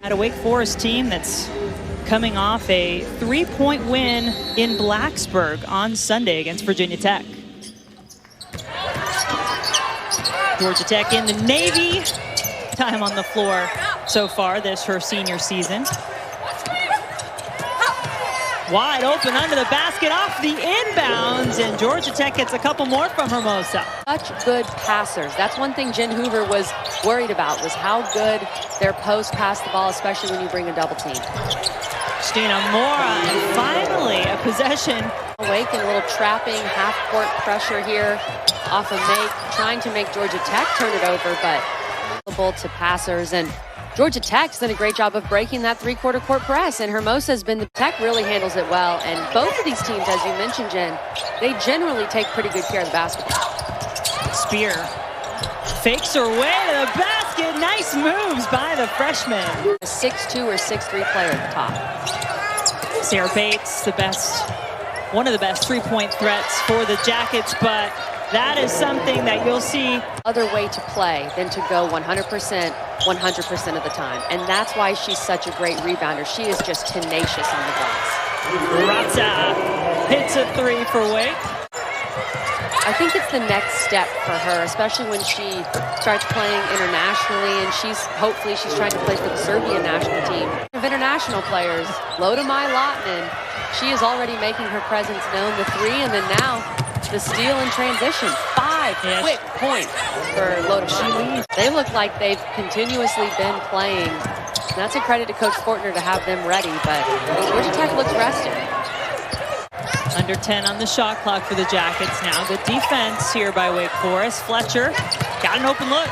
At a Wake Forest team that's coming off a 3-point win in Blacksburg on Sunday against Virginia Tech. Georgia Tech in the Navy. Time on the floor so far this her senior season. Wide open under the basket, off the inbounds, and Georgia Tech gets a couple more from Hermosa. Such good passers. That's one thing Jen Hoover was worried about, was how good their post passed the ball, especially when you bring a double team. Christina Mora, and finally a possession. Wake in a little trapping half-court pressure here off of Make, trying to make Georgia Tech turn it over, but available to passers. And Georgia Tech's done a great job of breaking that three-quarter court press, and Hermosa's been the Tech really handles it well. And both of these teams, as you mentioned, Jen, they generally take pretty good care of the basketball. Spear fakes her way to the basket. Nice moves by the freshman. A 6'2" or 6'3" player at the top. Sarah Bates, one of the best three-point threats for the Jackets, but that is something that you'll see. Other way to play than to go 100% of the time. And that's why she's such a great rebounder. She is just tenacious on the glass. Raca hits a three for Wake. I think it's the next step for her, especially when she starts playing internationally, and hopefully she's trying to play for the Serbian national team. Of international players, Lotta-Maj Lahtinen, she is already making her presence known. The three, and then now the steal in transition. 5 quick points for Lotta-Maj. They look like they've continuously been playing. And that's a credit to Coach Fortner to have them ready, but Georgia Tech looks rested. Under 10 on the shot clock for the Jackets now. Good defense here by Wake Forest. Fletcher got an open look.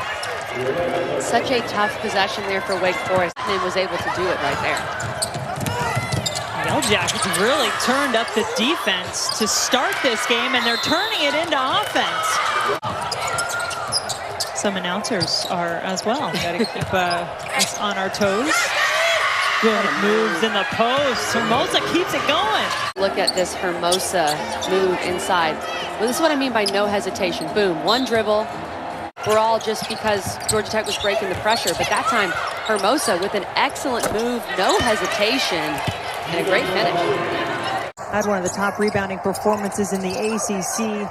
Such a tough possession there for Wake Forest, and was able to do it right there. Yellow Jackets really turned up the defense to start this game, and they're turning it into offense. Some announcers are as well. Got to keep us on our toes. Good moves in the post. Hermosa keeps it going. Look at this Hermosa move inside. Well, this is what I mean by no hesitation. Boom, one dribble. We're all just because Georgia Tech was breaking the pressure, but that time Hermosa with an excellent move, no hesitation, and a great finish. Had one of the top rebounding performances in the ACC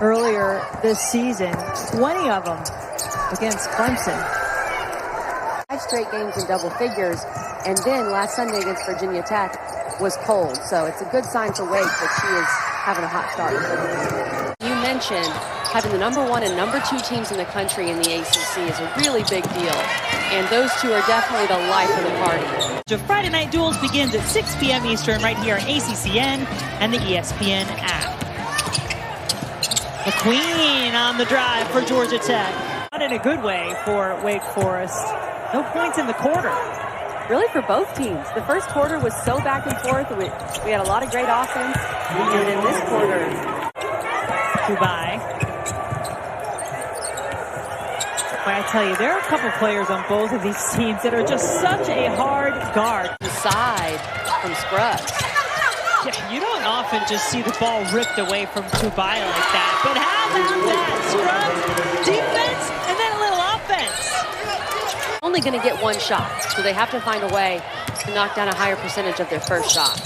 earlier this season. 20 of them against Clemson. 5 straight games in double figures, and then last Sunday against Virginia Tech was cold, so it's a good sign for Wake that she is having a hot start. You mentioned having the #1 and #2 teams in the country in the ACC is a really big deal, and those two are definitely the life of the party. The Friday Night Duels begins at 6 p.m. Eastern right here on ACCN and the ESPN app. McQueen on the drive for Georgia Tech. Not in a good way for Wake Forest. No points in the quarter. Really for both teams. The first quarter was so back and forth. We had a lot of great offense. And in this quarter, Dubai. But I tell you, there are a couple players on both of these teams that are just such a hard guard. Inside from Scruggs. Yeah, you don't often just see the ball ripped away from Dubai like that. But how about that? Scruggs, defense, and then a little offense. Only going to get one shot, so they have to find a way to knock down a higher percentage of their first shot.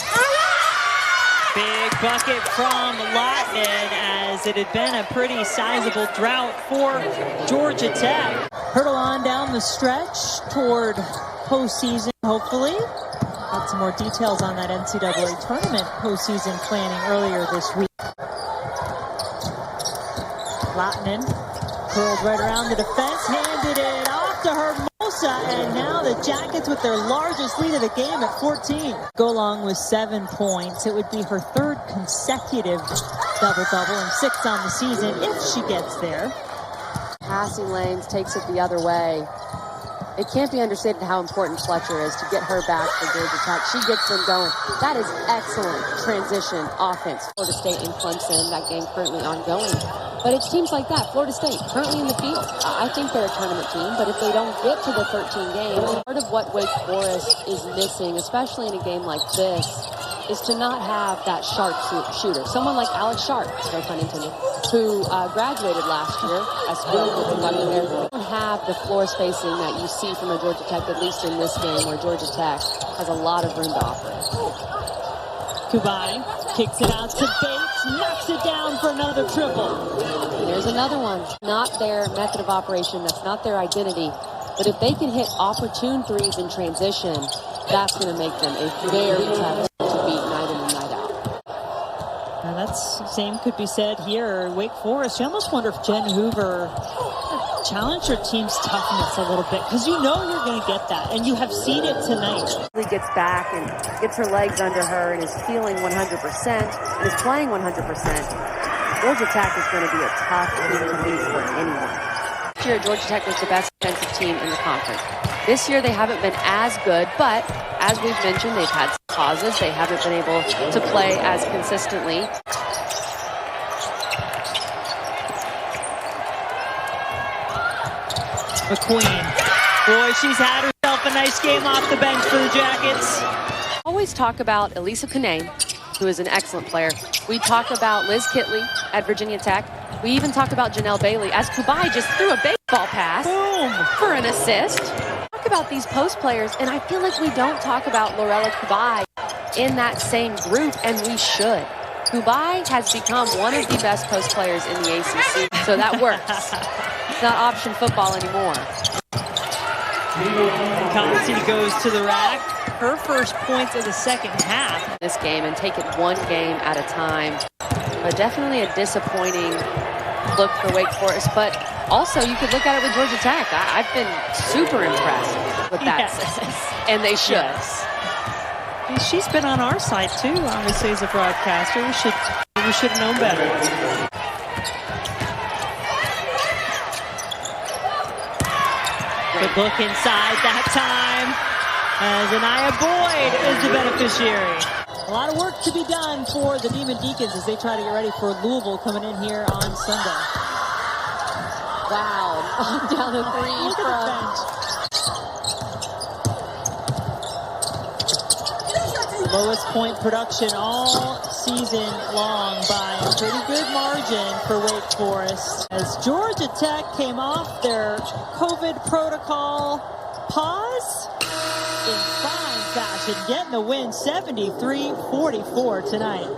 Big bucket from Lahtinen, as it had been a pretty sizable drought for Georgia Tech. Hurdle on down the stretch toward postseason, hopefully. Got some more details on that NCAA tournament postseason planning earlier this week. Lahtinen curled right around the defense, handed it off to Hermosa, and now the Jackets with their largest lead of the game at 14. Go along with 7 points. It would be her 3rd consecutive double-double and 6 on the season if she gets there. Passing lanes, takes it the other way. It can't be understated how important Fletcher is to get her back for Georgia Tech. She gets them going. That is excellent transition offense. Florida State and Clemson, that game currently ongoing. But it's teams like that, Florida State, currently in the field. I think they're a tournament team, but if they don't get to the 13 games, part of what Wake Forest is missing, especially in a game like this, is to not have that sharp shooter. Someone like Alex Sharp, no pun intended, who graduated last year as good with the bucket there. have the floor spacing that you see from a Georgia Tech, at least in this game, where Georgia Tech has a lot of room to operate. Kubai kicks it out to Bates, knocks it down for another triple. And there's another one. Not their method of operation. That's not their identity. But if they can hit opportune threes in transition, that's going to make them a very tough team to beat night in and night out. And that's same could be said here. Wake Forest, you almost wonder if Jen Hoover challenged her team's toughness a little bit, because you know you're going to get that, and you have seen it tonight. She gets back and gets her legs under her and is feeling 100% and is playing 100%. Georgia Tech is going to be a tough team to beat for anyone. Last year, Georgia Tech was the best defensive team in the conference. This year, they haven't been as good, but as we've mentioned, they've had some pauses. They haven't been able to play as consistently. McQueen. Boy, she's had herself a nice game off the bench for the Jackets. Always talk about Elisa Kanane, who is an excellent player. We talk about Liz Kitley at Virginia Tech. We even talked about Janelle Bailey, as Kubai just threw a baseball pass for an assist. Talk about these post players, and I feel like we don't talk about Lorella Kubai in that same group, and we should. Kubai has become one of the best post players in the ACC, so that works. It's not option football anymore. Condensed goes to the rack. Her first points of the second half. This game, and take it one game at a time. But definitely a disappointing look for Wake Forest. But also, you could look at it with Georgia Tech. I've been super impressed with that. Yes. And they should. Yes. And she's been on our side too, obviously, as a broadcaster. We should have known better. Good look inside that time, as Anaya Boyd is the beneficiary. A lot of work to be done for the Demon Deacons as they try to get ready for Louisville coming in here on Sunday. Wow, down a three Look from... at the bench. Lowest point production all season long by a pretty good margin for Wake Forest, as Georgia Tech came off their COVID protocol pause in fine fashion, getting the win 73-44 tonight.